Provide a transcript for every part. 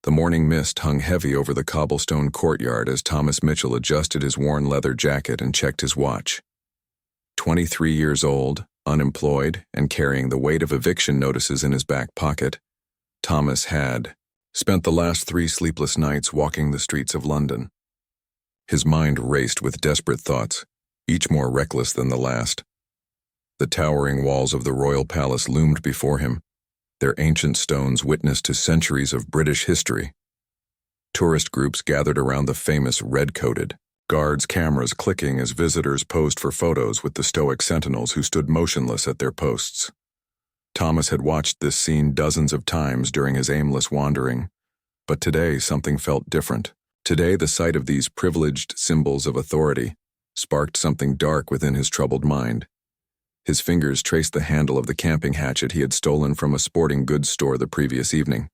The morning mist hung heavy over the cobblestone courtyard as Thomas Mitchell adjusted his worn leather jacket and checked his watch. 23 years old, unemployed, and carrying the weight of eviction notices in his back pocket, Thomas had spent the last 3 sleepless nights walking the streets of London. His mind raced with desperate thoughts, each more reckless than the last. The towering walls of the royal palace loomed before him, their ancient stones witness to centuries of British history. Tourist groups gathered around the famous red-coated, guards' cameras clicking as visitors posed for photos with the stoic sentinels who stood motionless at their posts. Thomas had watched this scene dozens of times during his aimless wandering, but today something felt different. Today the sight of these privileged symbols of authority sparked something dark within his troubled mind. His fingers traced the handle of the camping hatchet he had stolen from a sporting goods store the previous evening.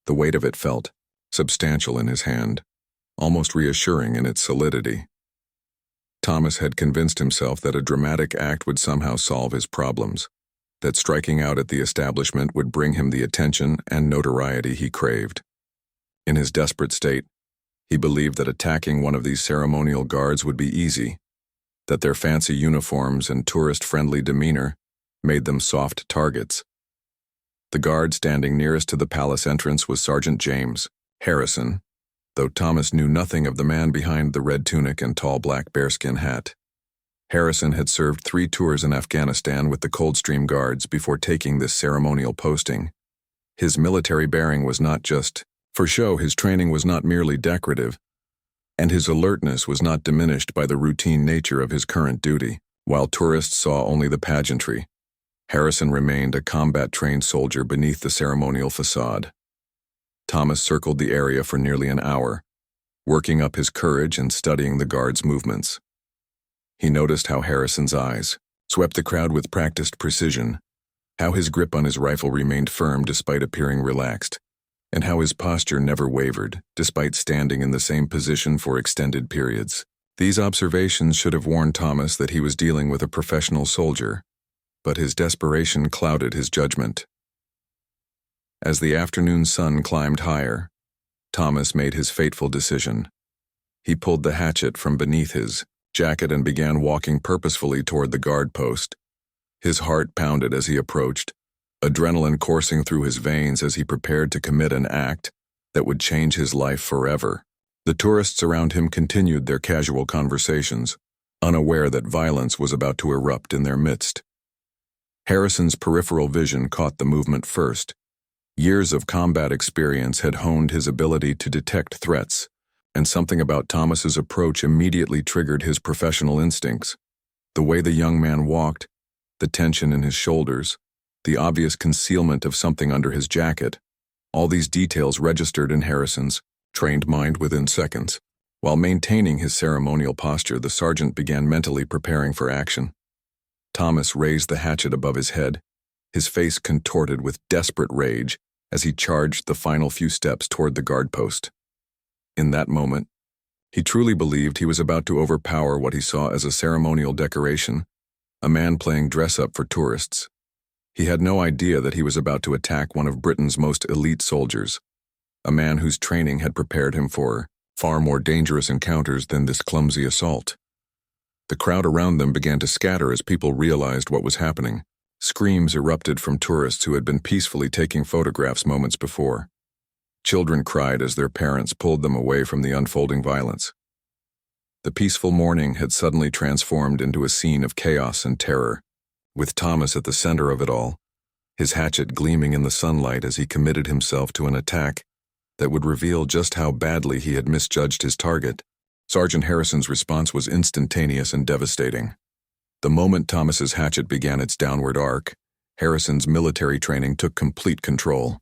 The weight of it felt substantial in his hand, almost reassuring in its solidity. Thomas had convinced himself that a dramatic act would somehow solve his problems, that striking out at the establishment would bring him the attention and notoriety he craved. In his desperate state, he believed that attacking one of these ceremonial guards would be easy, that their fancy uniforms and tourist-friendly demeanor made them soft targets. The guard standing nearest to the palace entrance was Sergeant James Harrison, though Thomas knew nothing of the man behind the red tunic and tall black bearskin hat. Harrison had served 3 tours in Afghanistan with the Coldstream Guards before taking this ceremonial posting. His military bearing was not just for show, his training was not merely decorative, and his alertness was not diminished by the routine nature of his current duty. While tourists saw only the pageantry, Harrison remained a combat-trained soldier beneath the ceremonial facade. Thomas circled the area for nearly an hour, working up his courage and studying the guards' movements. He noticed how Harrison's eyes swept the crowd with practiced precision, how his grip on his rifle remained firm despite appearing relaxed, and how his posture never wavered, despite standing in the same position for extended periods. These observations should have warned Thomas that he was dealing with a professional soldier, but his desperation clouded his judgment. As the afternoon sun climbed higher, Thomas made his fateful decision. He pulled the hatchet from beneath his jacket and began walking purposefully toward the guard post. His heart pounded as he approached, adrenaline coursing through his veins as he prepared to commit an act that would change his life forever. The tourists around him continued their casual conversations, unaware that violence was about to erupt in their midst. Harrison's peripheral vision caught the movement first. Years of combat experience had honed his ability to detect threats, and something about Thomas's approach immediately triggered his professional instincts. The way the young man walked, the tension in his shoulders, the obvious concealment of something under his jacket, all these details registered in Harrison's trained mind within seconds. While maintaining his ceremonial posture, the sergeant began mentally preparing for action. Thomas raised the hatchet above his head, his face contorted with desperate rage as he charged the final few steps toward the guard post. In that moment, he truly believed he was about to overpower what he saw as a ceremonial decoration, a man playing dress-up for tourists. He had no idea that he was about to attack one of Britain's most elite soldiers, a man whose training had prepared him for far more dangerous encounters than this clumsy assault. The crowd around them began to scatter as people realized what was happening. Screams erupted from tourists who had been peacefully taking photographs moments before. Children cried as their parents pulled them away from the unfolding violence. The peaceful morning had suddenly transformed into a scene of chaos and terror, with Thomas at the center of it all, his hatchet gleaming in the sunlight as he committed himself to an attack that would reveal just how badly he had misjudged his target. Sergeant Harrison's response was instantaneous and devastating. The moment Thomas's hatchet began its downward arc, Harrison's military training took complete control.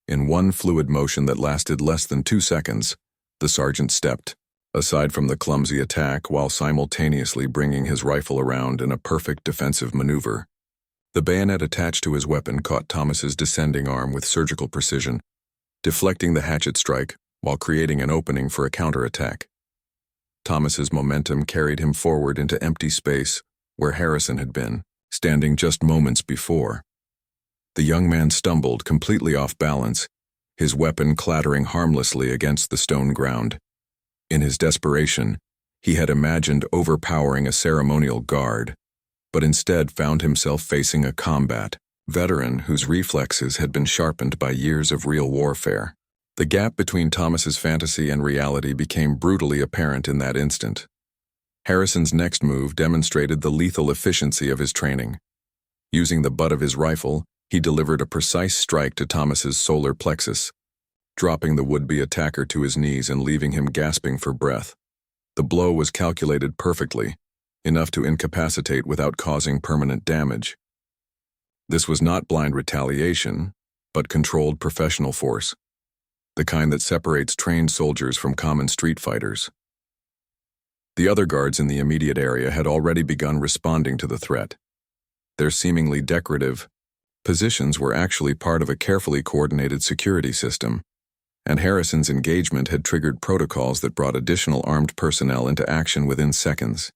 In one fluid motion that lasted less than 2 seconds, the sergeant stepped aside from the clumsy attack while simultaneously bringing his rifle around in a perfect defensive maneuver. The bayonet attached to his weapon caught Thomas's descending arm with surgical precision, deflecting the hatchet strike while creating an opening for a counterattack. Thomas's momentum carried him forward into empty space where Harrison had been, standing just moments before. The young man stumbled, completely off balance, his weapon clattering harmlessly against the stone ground. In his desperation, he had imagined overpowering a ceremonial guard, but instead found himself facing a combat veteran whose reflexes had been sharpened by years of real warfare. The gap between Thomas's fantasy and reality became brutally apparent in that instant. Harrison's next move demonstrated the lethal efficiency of his training. Using the butt of his rifle, he delivered a precise strike to Thomas's solar plexus, dropping the would-be attacker to his knees and leaving him gasping for breath. The blow was calculated perfectly, enough to incapacitate without causing permanent damage. This was not blind retaliation, but controlled professional force, the kind that separates trained soldiers from common street fighters. The other guards in the immediate area had already begun responding to the threat. Their seemingly decorative positions were actually part of a carefully coordinated security system, and Harrison's engagement had triggered protocols that brought additional armed personnel into action within seconds.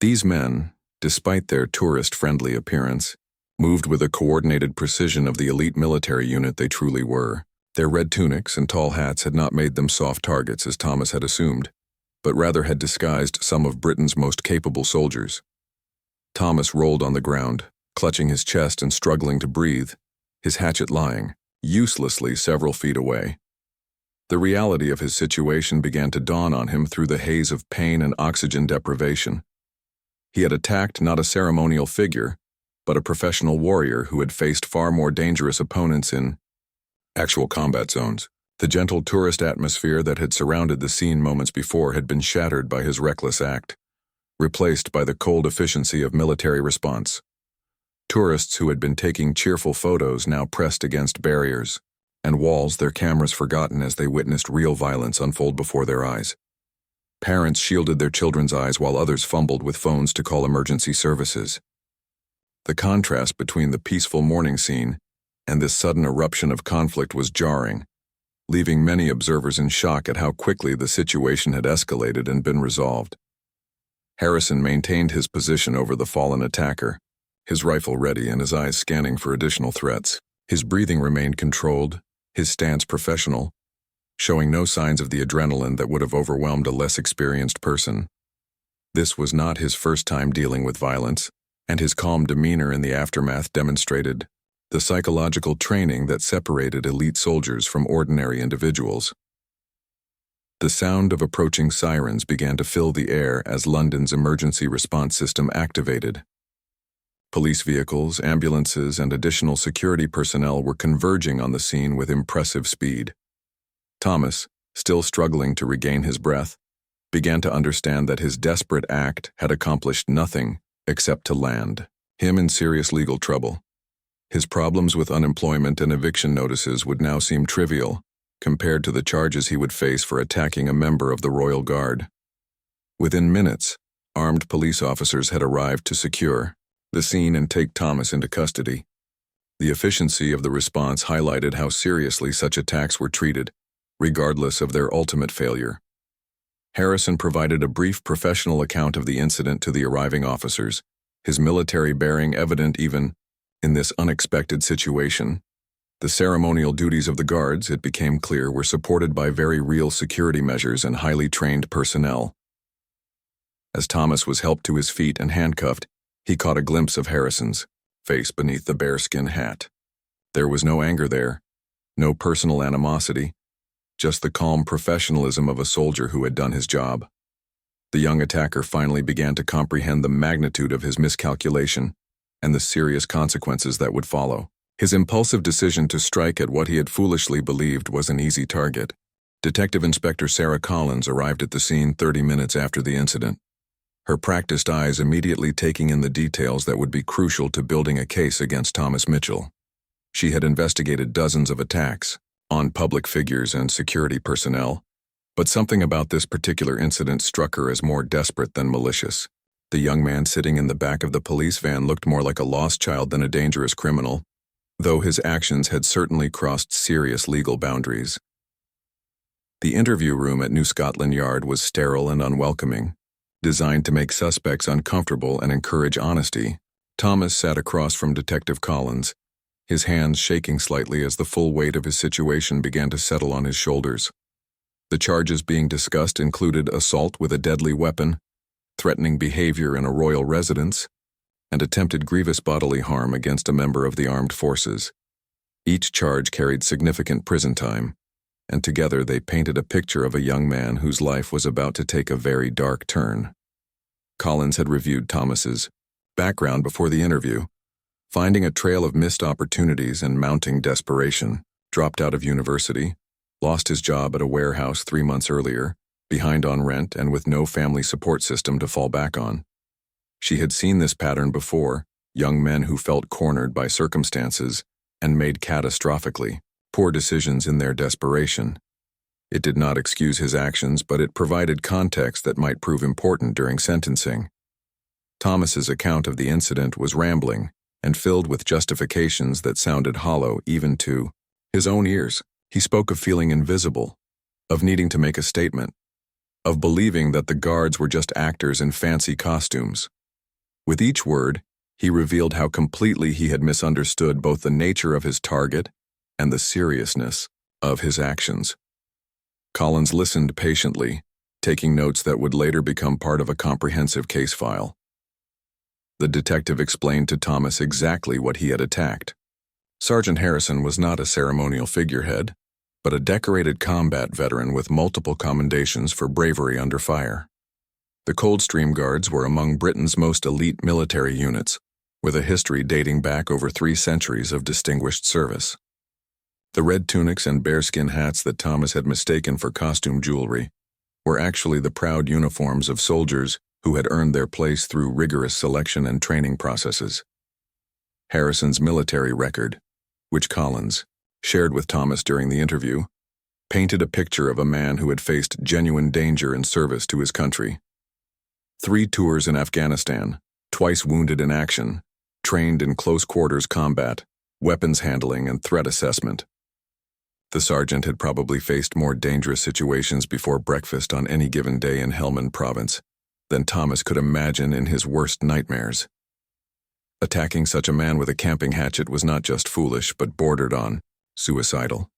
These men, despite their tourist-friendly appearance, moved with a coordinated precision of the elite military unit they truly were. Their red tunics and tall hats had not made them soft targets as Thomas had assumed, but rather had disguised some of Britain's most capable soldiers. Thomas rolled on the ground, clutching his chest and struggling to breathe, his hatchet lying, uselessly several feet away. The reality of his situation began to dawn on him through the haze of pain and oxygen deprivation. He had attacked not a ceremonial figure, but a professional warrior who had faced far more dangerous opponents in actual combat zones. The gentle tourist atmosphere that had surrounded the scene moments before had been shattered by his reckless act, replaced by the cold efficiency of military response. Tourists who had been taking cheerful photos now pressed against barriers and walls, their cameras forgotten as they witnessed real violence unfold before their eyes. Parents shielded their children's eyes while others fumbled with phones to call emergency services. The contrast between the peaceful morning scene and this sudden eruption of conflict was jarring, leaving many observers in shock at how quickly the situation had escalated and been resolved. Harrison maintained his position over the fallen attacker, his rifle ready and his eyes scanning for additional threats. His breathing remained controlled, his stance professional, showing no signs of the adrenaline that would have overwhelmed a less experienced person. This was not his first time dealing with violence, and his calm demeanor in the aftermath demonstrated the psychological training that separated elite soldiers from ordinary individuals. The sound of approaching sirens began to fill the air as London's emergency response system activated. Police vehicles, ambulances, and additional security personnel were converging on the scene with impressive speed. Thomas, still struggling to regain his breath, began to understand that his desperate act had accomplished nothing except to land him in serious legal trouble. His problems with unemployment and eviction notices would now seem trivial compared to the charges he would face for attacking a member of the Royal Guard. Within minutes, armed police officers had arrived to secure the scene and take Thomas into custody. The efficiency of the response highlighted how seriously such attacks were treated, regardless of their ultimate failure. Harrison provided a brief professional account of the incident to the arriving officers, his military bearing evident even in this unexpected situation. The ceremonial duties of the guards, it became clear, were supported by very real security measures and highly trained personnel. As Thomas was helped to his feet and handcuffed, he caught a glimpse of Harrison's face beneath the bearskin hat. There was no anger there, no personal animosity, just the calm professionalism of a soldier who had done his job. The young attacker finally began to comprehend the magnitude of his miscalculation and the serious consequences that would follow. His impulsive decision to strike at what he had foolishly believed was an easy target. Detective Inspector Sarah Collins arrived at the scene 30 minutes after the incident, her practiced eyes immediately taking in the details that would be crucial to building a case against Thomas Mitchell. She had investigated dozens of attacks on public figures and security personnel, but something about this particular incident struck her as more desperate than malicious. The young man sitting in the back of the police van looked more like a lost child than a dangerous criminal, though his actions had certainly crossed serious legal boundaries. The interview room at New Scotland Yard was sterile and unwelcoming, designed to make suspects uncomfortable and encourage honesty. Thomas sat across from Detective Collins, his hands shaking slightly as the full weight of his situation began to settle on his shoulders. The charges being discussed included assault with a deadly weapon, threatening behavior in a royal residence, and attempted grievous bodily harm against a member of the armed forces. Each charge carried significant prison time, and together they painted a picture of a young man whose life was about to take a very dark turn. Collins had reviewed Thomas's background before the interview, finding a trail of missed opportunities and mounting desperation. Dropped out of university, lost his job at a warehouse 3 months earlier, behind on rent and with no family support system to fall back on. She had seen this pattern before, young men who felt cornered by circumstances and made catastrophically poor decisions in their desperation. It did not excuse his actions, but it provided context that might prove important during sentencing. Thomas's account of the incident was rambling and filled with justifications that sounded hollow even to his own ears. He spoke of feeling invisible, of needing to make a statement, of believing that the guards were just actors in fancy costumes. With each word, he revealed how completely he had misunderstood both the nature of his target and the seriousness of his actions. Collins listened patiently, taking notes that would later become part of a comprehensive case file. The detective explained to Thomas exactly what he had attacked. Sergeant Harrison was not a ceremonial figurehead, but a decorated combat veteran with multiple commendations for bravery under fire. The Coldstream Guards were among Britain's most elite military units, with a history dating back over 3 centuries of distinguished service. The red tunics and bearskin hats that Thomas had mistaken for costume jewelry were actually the proud uniforms of soldiers who had earned their place through rigorous selection and training processes. Harrison's military record, which Collins shared with Thomas during the interview, painted a picture of a man who had faced genuine danger in service to his country. 3 tours in Afghanistan, twice wounded in action, trained in close quarters combat, weapons handling, and threat assessment. The sergeant had probably faced more dangerous situations before breakfast on any given day in Helmand Province than Thomas could imagine in his worst nightmares. Attacking such a man with a camping hatchet was not just foolish, but bordered on suicidal.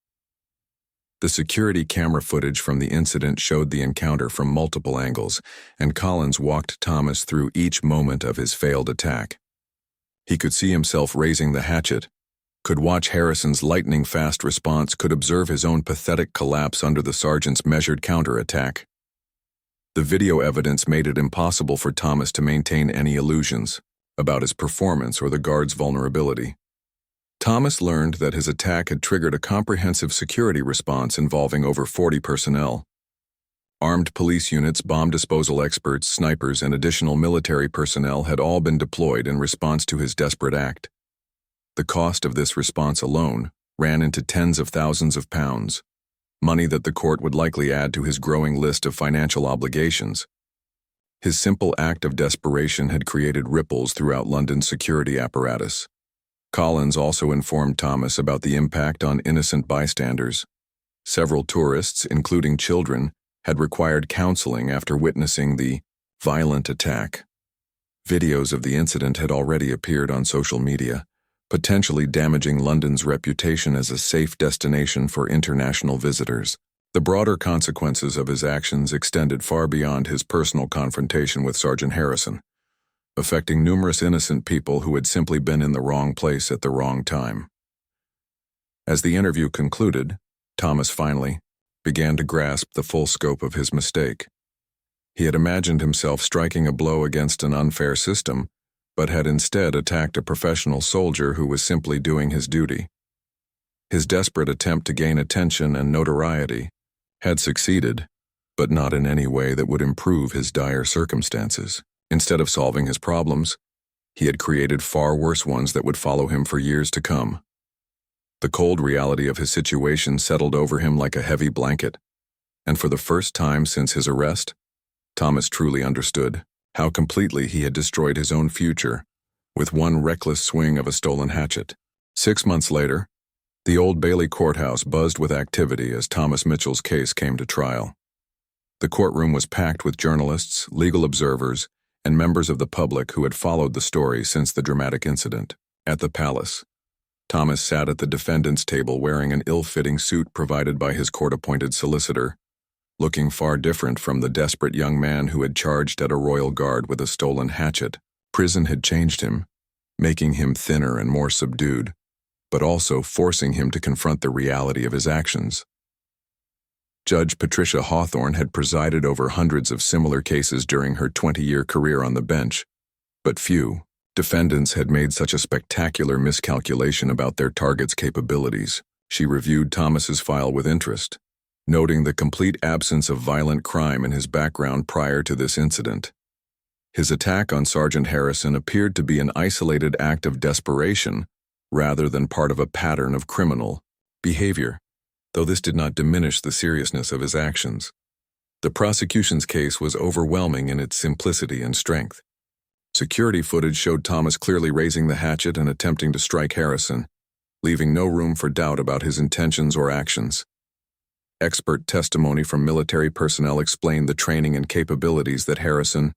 The security camera footage from the incident showed the encounter from multiple angles, and Collins walked Thomas through each moment of his failed attack. He could see himself raising the hatchet, could watch Harrison's lightning-fast response, could observe his own pathetic collapse under the sergeant's measured counterattack. The video evidence made it impossible for Thomas to maintain any illusions about his performance or the guard's vulnerability. Thomas learned that his attack had triggered a comprehensive security response involving over 40 personnel. Armed police units, bomb disposal experts, snipers, and additional military personnel had all been deployed in response to his desperate act. The cost of this response alone ran into tens of thousands of pounds, money that the court would likely add to his growing list of financial obligations. His simple act of desperation had created ripples throughout London's security apparatus. Collins also informed Thomas about the impact on innocent bystanders. Several tourists, including children, had required counseling after witnessing the violent attack. Videos of the incident had already appeared on social media, potentially damaging London's reputation as a safe destination for international visitors. The broader consequences of his actions extended far beyond his personal confrontation with Sergeant Harrison, affecting numerous innocent people who had simply been in the wrong place at the wrong time. As the interview concluded, Thomas finally began to grasp the full scope of his mistake. He had imagined himself striking a blow against an unfair system, but had instead attacked a professional soldier who was simply doing his duty. His desperate attempt to gain attention and notoriety had succeeded, but not in any way that would improve his dire circumstances. Instead of solving his problems, he had created far worse ones that would follow him for years to come. The cold reality of his situation settled over him like a heavy blanket, and for the first time since his arrest, Thomas truly understood how completely he had destroyed his own future with one reckless swing of a stolen hatchet. 6 months later, the Old Bailey courthouse buzzed with activity as Thomas Mitchell's case came to trial. The courtroom was packed with journalists, legal observers, and members of the public who had followed the story since the dramatic incident. At the palace, Thomas sat at the defendant's table wearing an ill-fitting suit provided by his court-appointed solicitor, looking far different from the desperate young man who had charged at a royal guard with a stolen hatchet. Prison had changed him, making him thinner and more subdued, but also forcing him to confront the reality of his actions. Judge Patricia Hawthorne had presided over hundreds of similar cases during her 20-year career on the bench, but few defendants had made such a spectacular miscalculation about their target's capabilities. She reviewed Thomas's file with interest, noting the complete absence of violent crime in his background prior to this incident. His attack on Sergeant Harrison appeared to be an isolated act of desperation rather than part of a pattern of criminal behavior, though this did not diminish the seriousness of his actions. The prosecution's case was overwhelming in its simplicity and strength. Security footage showed Thomas clearly raising the hatchet and attempting to strike Harrison, leaving no room for doubt about his intentions or actions. Expert testimony from military personnel explained the training and capabilities that Harrison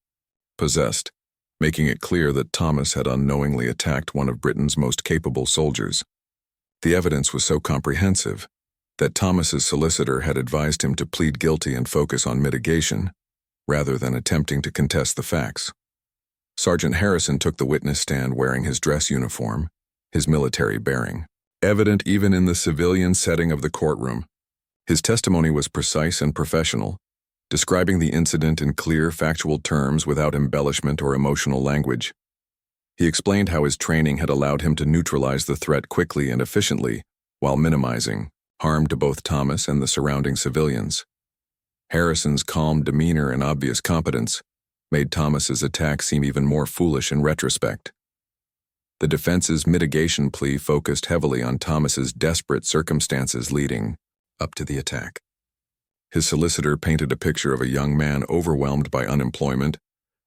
possessed, making it clear that Thomas had unknowingly attacked one of Britain's most capable soldiers. The evidence was so comprehensive that Thomas's solicitor had advised him to plead guilty and focus on mitigation, rather than attempting to contest the facts. Sergeant Harrison took the witness stand wearing his dress uniform, his military bearing, evident even in the civilian setting of the courtroom. His testimony was precise and professional, describing the incident in clear, factual terms without embellishment or emotional language. He explained how his training had allowed him to neutralize the threat quickly and efficiently, while minimizing harm to both Thomas and the surrounding civilians. Harrison's calm demeanor and obvious competence made Thomas's attack seem even more foolish in retrospect. The defense's mitigation plea focused heavily on Thomas's desperate circumstances leading up to the attack. His solicitor painted a picture of a young man overwhelmed by unemployment,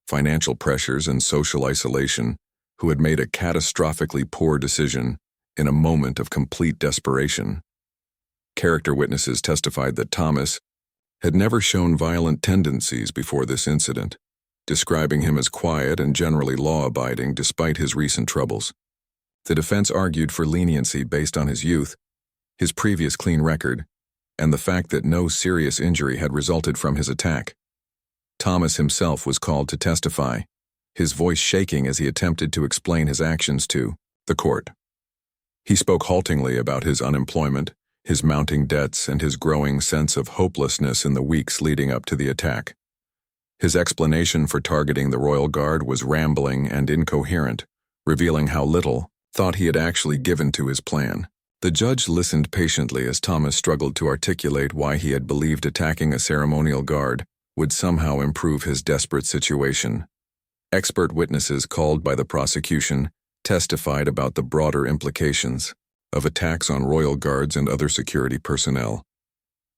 financial pressures, and social isolation, who had made a catastrophically poor decision in a moment of complete desperation. Character witnesses testified that Thomas had never shown violent tendencies before this incident, describing him as quiet and generally law-abiding despite his recent troubles. The defense argued for leniency based on his youth, his previous clean record, and the fact that no serious injury had resulted from his attack. Thomas himself was called to testify, his voice shaking as he attempted to explain his actions to the court. He spoke haltingly about his unemployment, his mounting debts, and his growing sense of hopelessness in the weeks leading up to the attack. His explanation for targeting the Royal Guard was rambling and incoherent, revealing how little thought he had actually given to his plan. The judge listened patiently as Thomas struggled to articulate why he had believed attacking a ceremonial guard would somehow improve his desperate situation. Expert witnesses called by the prosecution testified about the broader implications of attacks on royal guards and other security personnel.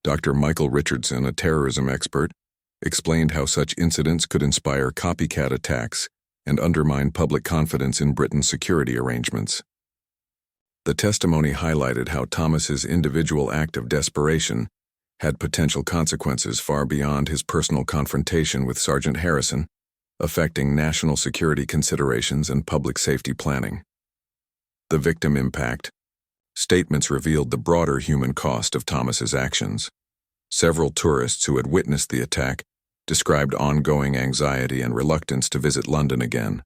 Dr. Michael Richardson, a terrorism expert, explained how such incidents could inspire copycat attacks and undermine public confidence in Britain's security arrangements. The testimony highlighted how Thomas's individual act of desperation had potential consequences far beyond his personal confrontation with Sergeant Harrison, affecting national security considerations and public safety planning. The victim impact statements revealed the broader human cost of Thomas's actions. Several tourists who had witnessed the attack described ongoing anxiety and reluctance to visit London again.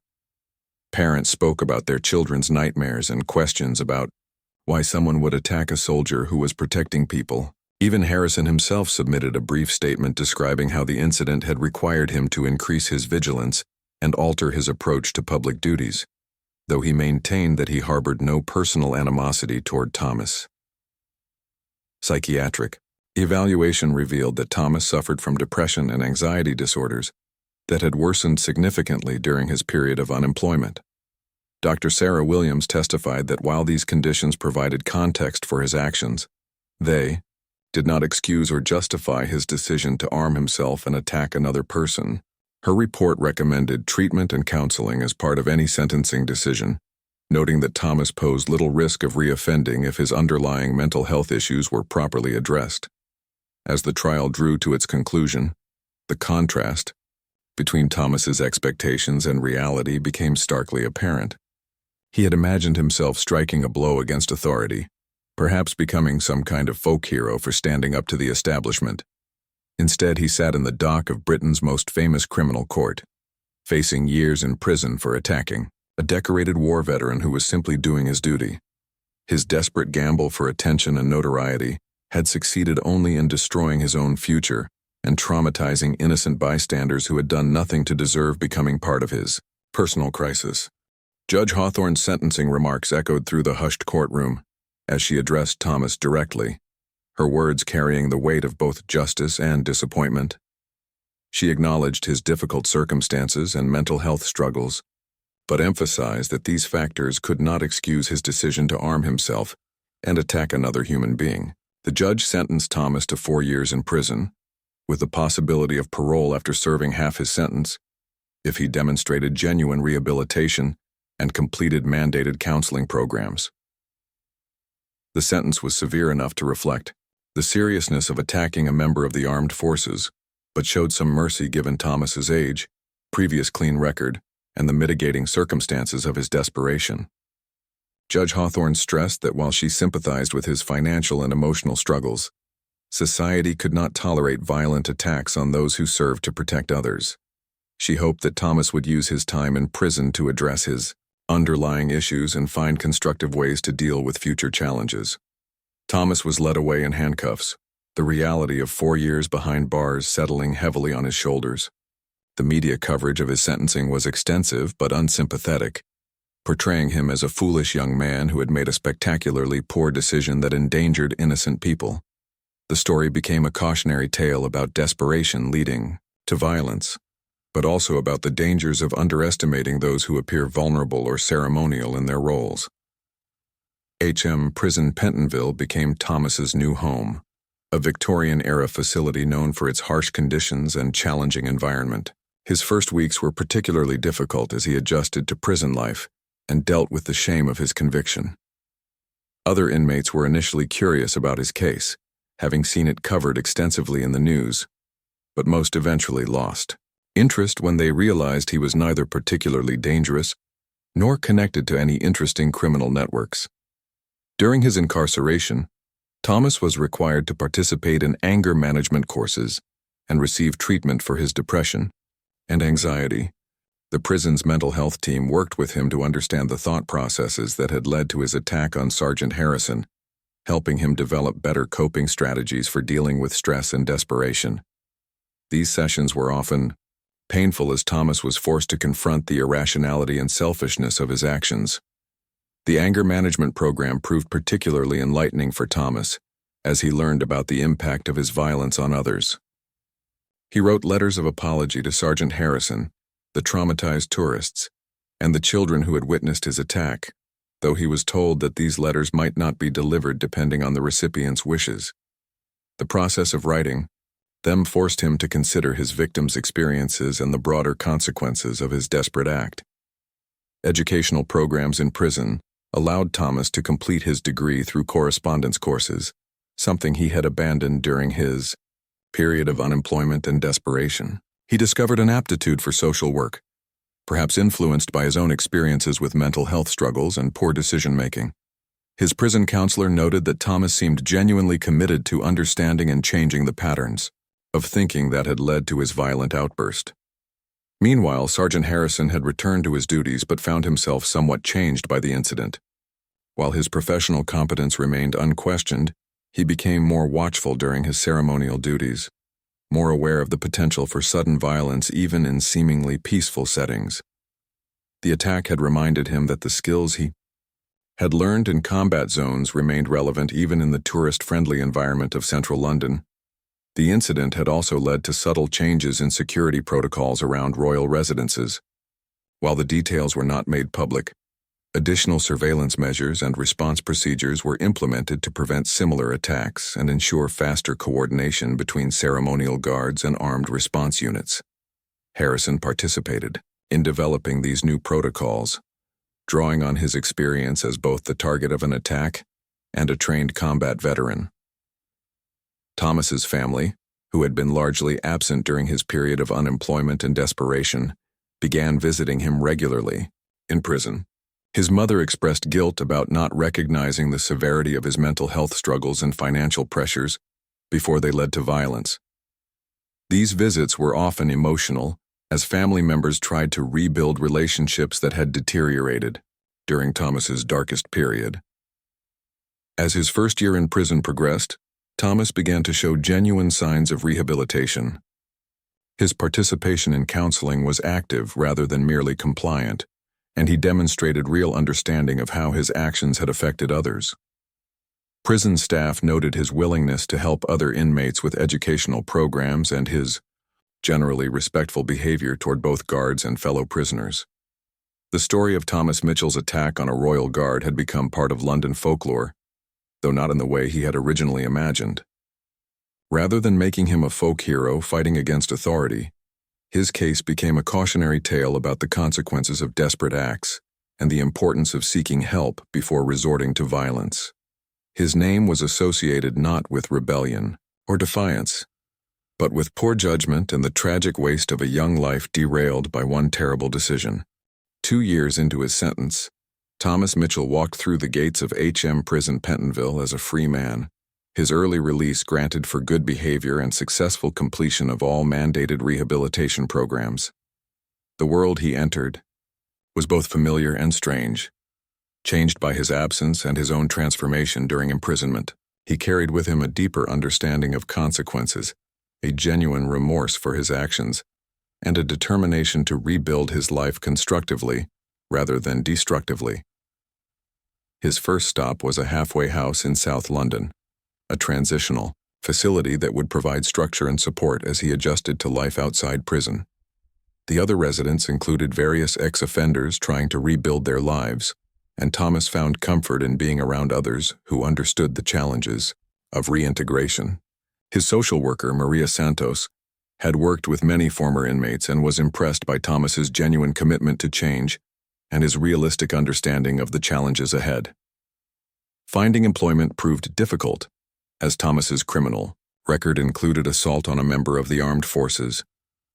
Parents spoke about their children's nightmares and questions about why someone would attack a soldier who was protecting people. Even Harrison himself submitted a brief statement describing how the incident had required him to increase his vigilance and alter his approach to public duties, though he maintained that he harbored no personal animosity toward Thomas. Psychiatric evaluation revealed that Thomas suffered from depression and anxiety disorders that had worsened significantly during his period of unemployment. Dr. Sarah Williams testified that while these conditions provided context for his actions, they did not excuse or justify his decision to arm himself and attack another person. Her report recommended treatment and counseling as part of any sentencing decision, noting that Thomas posed little risk of reoffending if his underlying mental health issues were properly addressed. As the trial drew to its conclusion, the contrast between Thomas's expectations and reality became starkly apparent. He had imagined himself striking a blow against authority, perhaps becoming some kind of folk hero for standing up to the establishment. Instead, he sat in the dock of Britain's most famous criminal court, facing years in prison for attacking a decorated war veteran who was simply doing his duty. His desperate gamble for attention and notoriety had succeeded only in destroying his own future and traumatizing innocent bystanders who had done nothing to deserve becoming part of his personal crisis. Judge Hawthorne's sentencing remarks echoed through the hushed courtroom as she addressed Thomas directly, her words carrying the weight of both justice and disappointment. She acknowledged his difficult circumstances and mental health struggles, but emphasized that these factors could not excuse his decision to arm himself and attack another human being. The judge sentenced Thomas to 4 years in prison, with the possibility of parole after serving half his sentence, if he demonstrated genuine rehabilitation and completed mandated counseling programs. The sentence was severe enough to reflect the seriousness of attacking a member of the armed forces, but showed some mercy given Thomas's age, previous clean record, and the mitigating circumstances of his desperation. Judge Hawthorne stressed that while she sympathized with his financial and emotional struggles, society could not tolerate violent attacks on those who served to protect others. She hoped that Thomas would use his time in prison to address his underlying issues and find constructive ways to deal with future challenges. Thomas was led away in handcuffs, the reality of 4 years behind bars settling heavily on his shoulders. The media coverage of his sentencing was extensive but unsympathetic, portraying him as a foolish young man who had made a spectacularly poor decision that endangered innocent people. The story became a cautionary tale about desperation leading to violence, but also about the dangers of underestimating those who appear vulnerable or ceremonial in their roles. Prison Pentonville became Thomas's new home, a Victorian-era facility known for its harsh conditions and challenging environment. His first weeks were particularly difficult as he adjusted to prison life and dealt with the shame of his conviction. Other inmates were initially curious about his case, having seen it covered extensively in the news, but most eventually lost interest when they realized he was neither particularly dangerous nor connected to any interesting criminal networks. During his incarceration, Thomas was required to participate in anger management courses and receive treatment for his depression and anxiety. The prison's mental health team worked with him to understand the thought processes that had led to his attack on Sergeant Harrison, helping him develop better coping strategies for dealing with stress and desperation. These sessions were often painful as Thomas was forced to confront the irrationality and selfishness of his actions. The anger management program proved particularly enlightening for Thomas, as he learned about the impact of his violence on others. He wrote letters of apology to Sergeant Harrison, the traumatized tourists, and the children who had witnessed his attack, though he was told that these letters might not be delivered depending on the recipient's wishes. The process of writing them forced him to consider his victims' experiences and the broader consequences of his desperate act. Educational programs in prison allowed Thomas to complete his degree through correspondence courses, something he had abandoned during his period of unemployment and desperation. He discovered an aptitude for social work, perhaps influenced by his own experiences with mental health struggles and poor decision-making. His prison counselor noted that Thomas seemed genuinely committed to understanding and changing the patterns of thinking that had led to his violent outburst. Meanwhile, Sergeant Harrison had returned to his duties but found himself somewhat changed by the incident. While his professional competence remained unquestioned, he became more watchful during his ceremonial duties, more aware of the potential for sudden violence even in seemingly peaceful settings. The attack had reminded him that the skills he had learned in combat zones remained relevant even in the tourist-friendly environment of central London. The incident had also led to subtle changes in security protocols around royal residences. While the details were not made public, additional surveillance measures and response procedures were implemented to prevent similar attacks and ensure faster coordination between ceremonial guards and armed response units. Harrison participated in developing these new protocols, drawing on his experience as both the target of an attack and a trained combat veteran. Thomas's family, who had been largely absent during his period of unemployment and desperation, began visiting him regularly in prison. His mother expressed guilt about not recognizing the severity of his mental health struggles and financial pressures before they led to violence. These visits were often emotional, as family members tried to rebuild relationships that had deteriorated during Thomas's darkest period. As his first year in prison progressed, Thomas began to show genuine signs of rehabilitation. His participation in counseling was active rather than merely compliant, and he demonstrated real understanding of how his actions had affected others. Prison staff noted his willingness to help other inmates with educational programs and his generally respectful behavior toward both guards and fellow prisoners. The story of Thomas Mitchell's attack on a royal guard had become part of London folklore, though not in the way he had originally imagined. Rather than making him a folk hero fighting against authority, his case became a cautionary tale about the consequences of desperate acts and the importance of seeking help before resorting to violence. His name was associated not with rebellion or defiance, but with poor judgment and the tragic waste of a young life derailed by one terrible decision. 2 years into his sentence, Thomas Mitchell walked through the gates of HM Prison Pentonville as a free man, his early release granted for good behavior and successful completion of all mandated rehabilitation programs. The world he entered was both familiar and strange. Changed by his absence and his own transformation during imprisonment, he carried with him a deeper understanding of consequences, a genuine remorse for his actions, and a determination to rebuild his life constructively rather than destructively. His first stop was a halfway house in South London, a transitional facility that would provide structure and support as he adjusted to life outside prison. The other residents included various ex-offenders trying to rebuild their lives, and Thomas found comfort in being around others who understood the challenges of reintegration. His social worker, Maria Santos, had worked with many former inmates and was impressed by Thomas's genuine commitment to change and his realistic understanding of the challenges ahead. Finding employment proved difficult, as Thomas's criminal record included assault on a member of the armed forces,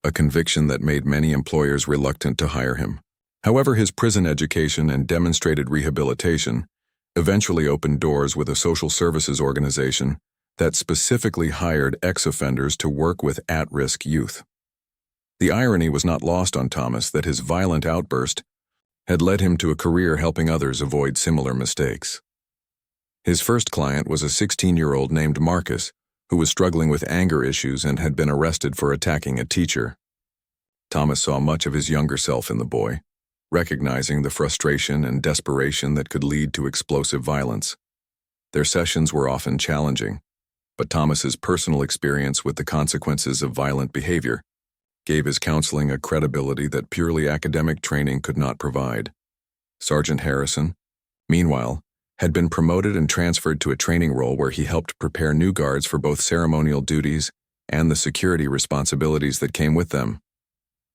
a conviction that made many employers reluctant to hire him. However, his prison education and demonstrated rehabilitation eventually opened doors with a social services organization that specifically hired ex-offenders to work with at-risk youth. The irony was not lost on Thomas that his violent outburst had led him to a career helping others avoid similar mistakes. His first client was a 16-year-old named Marcus, who was struggling with anger issues and had been arrested for attacking a teacher. Thomas saw much of his younger self in the boy, recognizing the frustration and desperation that could lead to explosive violence. Their sessions were often challenging, but Thomas's personal experience with the consequences of violent behavior gave his counseling a credibility that purely academic training could not provide. Sergeant Harrison, meanwhile, had been promoted and transferred to a training role where he helped prepare new guards for both ceremonial duties and the security responsibilities that came with them.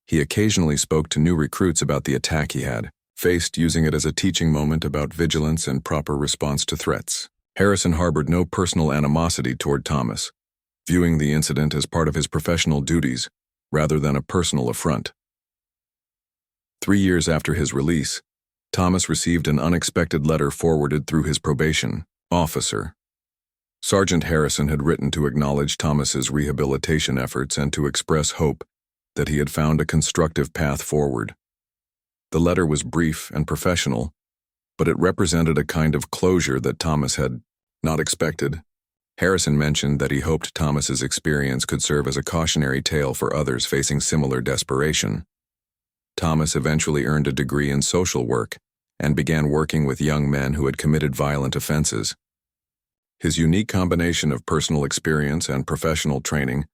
He occasionally spoke to new recruits about the attack he had faced, using it as a teaching moment about vigilance and proper response to threats. Harrison harbored no personal animosity toward Thomas, viewing the incident as part of his professional duties rather than a personal affront. 3 years after his release, Thomas received an unexpected letter forwarded through his probation officer. Sergeant Harrison had written to acknowledge Thomas's rehabilitation efforts and to express hope that he had found a constructive path forward. The letter was brief and professional, but it represented a kind of closure that Thomas had not expected. Harrison mentioned that he hoped Thomas's experience could serve as a cautionary tale for others facing similar desperation. Thomas eventually earned a degree in social work and began working with young men who had committed violent offenses. His unique combination of personal experience and professional training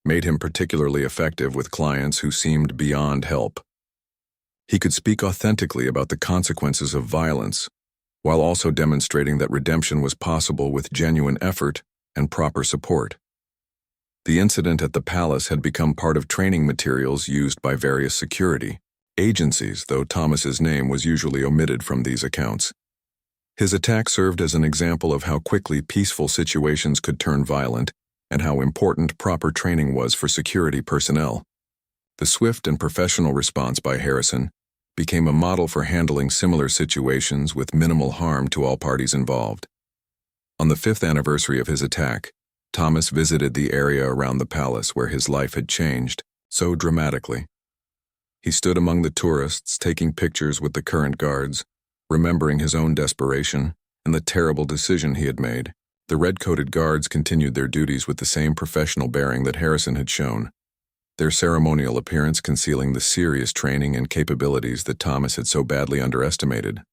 made him particularly effective with clients who seemed beyond help. He could speak authentically about the consequences of violence, while also demonstrating that redemption was possible with genuine effort and proper support. The incident at the palace had become part of training materials used by various security agencies, though Thomas's name was usually omitted from these accounts. His attack served as an example of how quickly peaceful situations could turn violent and how important proper training was for security personnel. The swift and professional response by Harrison became a model for handling similar situations with minimal harm to all parties involved. On the 5th anniversary of his attack, Thomas visited the area around the palace where his life had changed so dramatically. He stood among the tourists, taking pictures with the current guards, remembering his own desperation and the terrible decision he had made. The red-coated guards continued their duties with the same professional bearing that Harrison had shown, their ceremonial appearance concealing the serious training and capabilities that Thomas had so badly underestimated.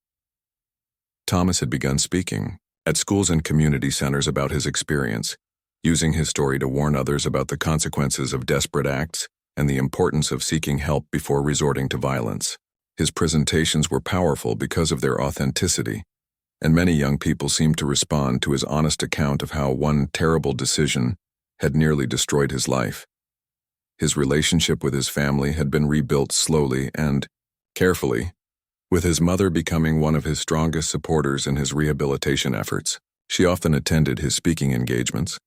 Thomas had begun speaking at schools and community centers about his experience, using his story to warn others about the consequences of desperate acts and the importance of seeking help before resorting to violence. His presentations were powerful because of their authenticity, and many young people seemed to respond to his honest account of how one terrible decision had nearly destroyed his life. His relationship with his family had been rebuilt slowly and carefully, with his mother becoming one of his strongest supporters in his rehabilitation efforts. She often attended his speaking engagements,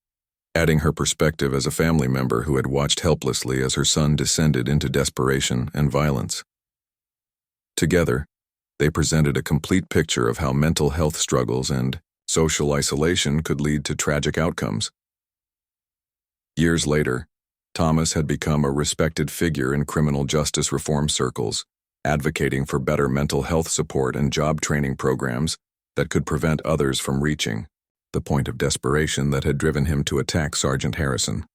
adding her perspective as a family member who had watched helplessly as her son descended into desperation and violence. Together, they presented a complete picture of how mental health struggles and social isolation could lead to tragic outcomes. Years later, Thomas had become a respected figure in criminal justice reform circles, advocating for better mental health support and job training programs that could prevent others from reaching the point of desperation that had driven him to attack Sergeant Harrison.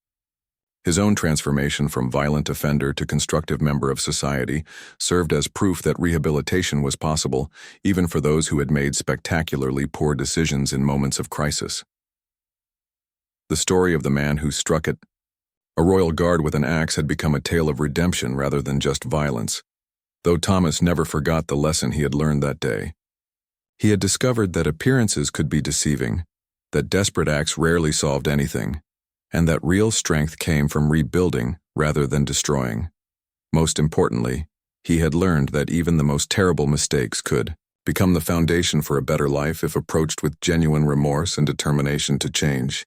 His own transformation from violent offender to constructive member of society served as proof that rehabilitation was possible, even for those who had made spectacularly poor decisions in moments of crisis. The story of the man who struck at a royal guard with an axe had become a tale of redemption rather than just violence, though Thomas never forgot the lesson he had learned that day. He had discovered that appearances could be deceiving, that desperate acts rarely solved anything, and that real strength came from rebuilding rather than destroying. Most importantly, he had learned that even the most terrible mistakes could become the foundation for a better life if approached with genuine remorse and determination to change.